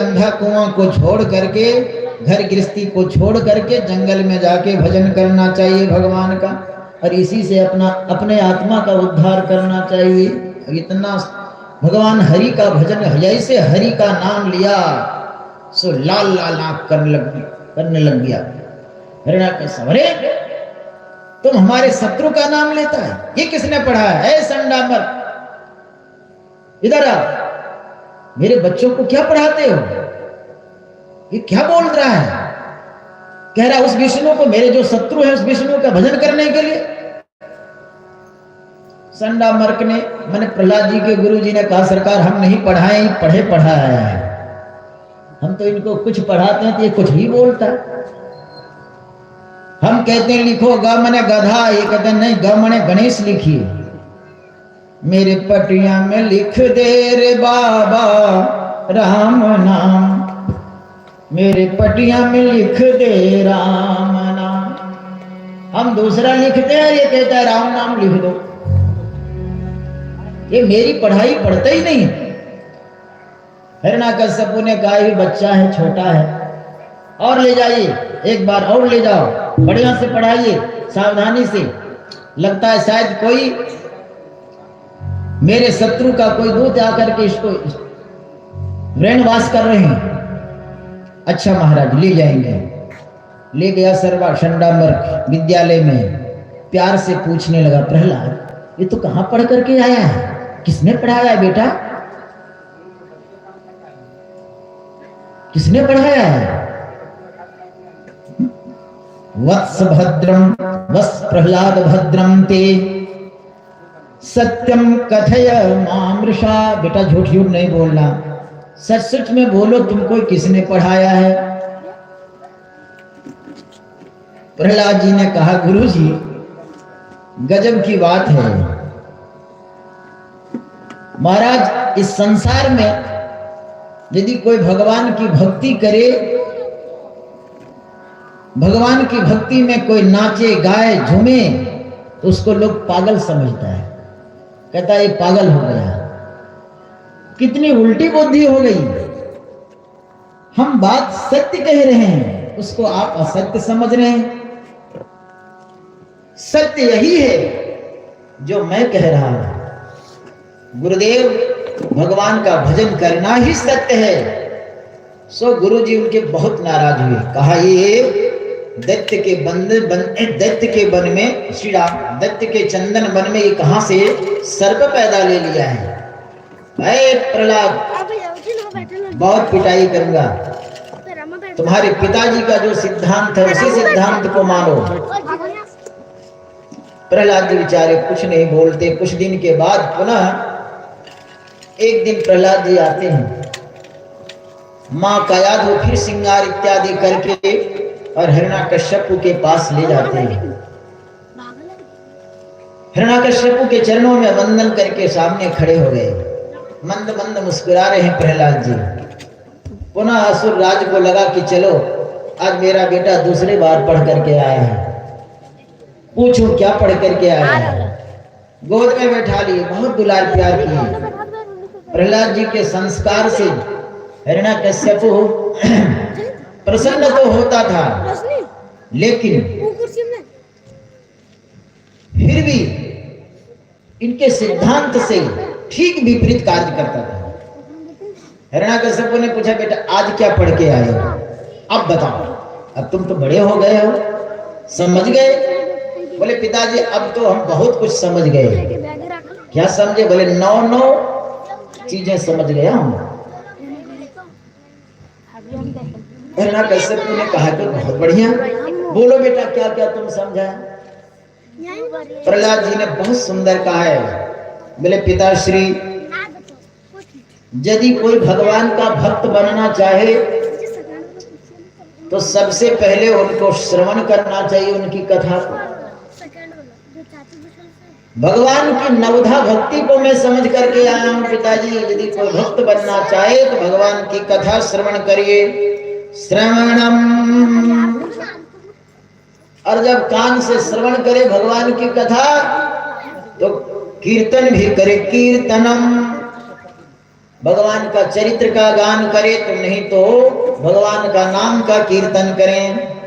अंधा कुआं को छोड़ करके, घर गृहस्थी को छोड़ करके जंगल में जाके भजन करना चाहिए भगवान का, और इसी से अपने आत्मा का उद्धार करना चाहिए। इतना भगवान हरि का भजन, जैसे हरि का नाम लिया सो लाल लाल आंख करने लग गया। हिरण्याकश्यप, अरे तुम हमारे शत्रु का नाम लेता है, ये किसने पढ़ा है? संडामर, इधर आ, मेरे बच्चों को क्या पढ़ाते हो? ये क्या बोल रहा है? कह रहा उस विष्णु को, मेरे जो शत्रु है उस विष्णु का भजन करने के लिए। संडामर्क ने, मैंने प्रहलाद जी के गुरु जी ने कहा, सरकार हम नहीं पढ़ाए, पढ़े पढ़ाया है, हम तो इनको कुछ पढ़ाते हैं तो ये कुछ ही बोलता है। हम कहते हैं लिखो ग मने गधा, ये कहते हैं नहीं ग मने गणेश लिखिए। मेरे पटिया में लिख दे रे बाबा राम नाम, मेरे पटिया में लिख दे राम नाम। हम दूसरा लिखते हैं, ये कहता है राम नाम लिख दो। ये मेरी पढ़ाई पढ़ता ही नहीं। हिरण्याकश्यप ने कहा ये बच्चा है, छोटा है, और ले जाइए, एक बार और ले जाओ, बढ़िया से पढ़ाइए, सावधानी से। लगता है शायद कोई मेरे शत्रु का कोई दूत आकर के इसको ब्रेन वॉश कर रहे हैं। अच्छा महाराज, ले जाएंगे। ले गया सर्वा संडामर्क विद्यालय में, प्यार से पूछने लगा, प्रहलाद ये तो कहां पढ़ करके आया है, किसने पढ़ाया है बेटा, किसने पढ़ाया है? वत्स भद्रम वत्स प्रहलाद भद्रम ते सत्यम कथय मामृषा, बेटा झूठ झूठ नहीं बोलना, सच सच में बोलो, तुमको किसने पढ़ाया है? प्रहलाद जी ने कहा, गुरु जी गजब की बात है महाराज, इस संसार में यदि कोई भगवान की भक्ति करे, भगवान की भक्ति में कोई नाचे गाए झूमे, तो उसको लोग पागल समझता है, कहता है ये पागल हो गया, कितनी उल्टी बुद्धि हो गई। हम बात सत्य कह रहे हैं, उसको आप असत्य समझ रहे हैं। सत्य यही है जो मैं कह रहा हूं। गुरुदेव, भगवान का भजन करना ही सत्य है। सो गुरुजी उनके बहुत नाराज हुए, कहा ये दैत्य के वन में, श्री राम दैत्य के चंदन वन में ये कहां से सर्प पैदा ले लिया है? अरे प्रहलाद, बहुत पिटाई करूंगा, तुम्हारे पिताजी का जो सिद्धांत है उसी सिद्धांत को मानो। प्रहलाद जी बेचारे कुछ नहीं बोलते। कुछ दिन के बाद पुनः एक दिन प्रहलाद जी आते हैं, माँ का याद हो, फिर श्रृंगार इत्यादि करके और हिरण्याकश्यप के पास ले जाते हैं। हिरण्याकश्यप के चरणों में वंदन करके सामने खड़े हो गए, मंद मंद मुस्कुरा रहे हैं प्रहलाद जी। पुनः असुर राज को लगा कि चलो आज मेरा बेटा दूसरी बार पढ़ करके आया है, पूछो क्या पढ़ करके आया है। गोद में बैठा लिए, बहुत दुलार प्यार किए। प्रहलाद जी के संस्कार से हिरण्याकश्यप प्रसन्न तो होता था, लेकिन फिर भी इनके सिद्धांत से ठीक विपरीत कार्य करता था। हिरण्याकश्यप ने पूछा, बेटा आज क्या पढ़ के आए हो, अब बताओ, अब तुम तो बड़े हो गए हो, समझ गए? बोले पिताजी अब तो हम बहुत कुछ समझ गए। क्या समझे? बोले 9 चीजें समझ गया हूं। हिरण्याकश्यप ने कहा कि बहुत बढ़िया, बोलो बेटा क्या क्या तुम समझा? प्रहलाद जी ने बहुत सुंदर कहा है। बोले पिताश्री, यदि कोई भगवान का भक्त बनना चाहे तो सबसे पहले उनको श्रवण करना चाहिए, उनकी कथा को। भगवान की नवधा भक्ति को मैं समझ करके आया हूं पिताजी। यदि कोई भक्त बनना चाहे तो भगवान की कथा श्रवण करिए। श्रवणम, और जब कान से श्रवण करे भगवान की कथा तो कीर्तन भी करे, कीर्तनम। भगवान का चरित्र का गान करें, तो नहीं तो भगवान का नाम का कीर्तन करें।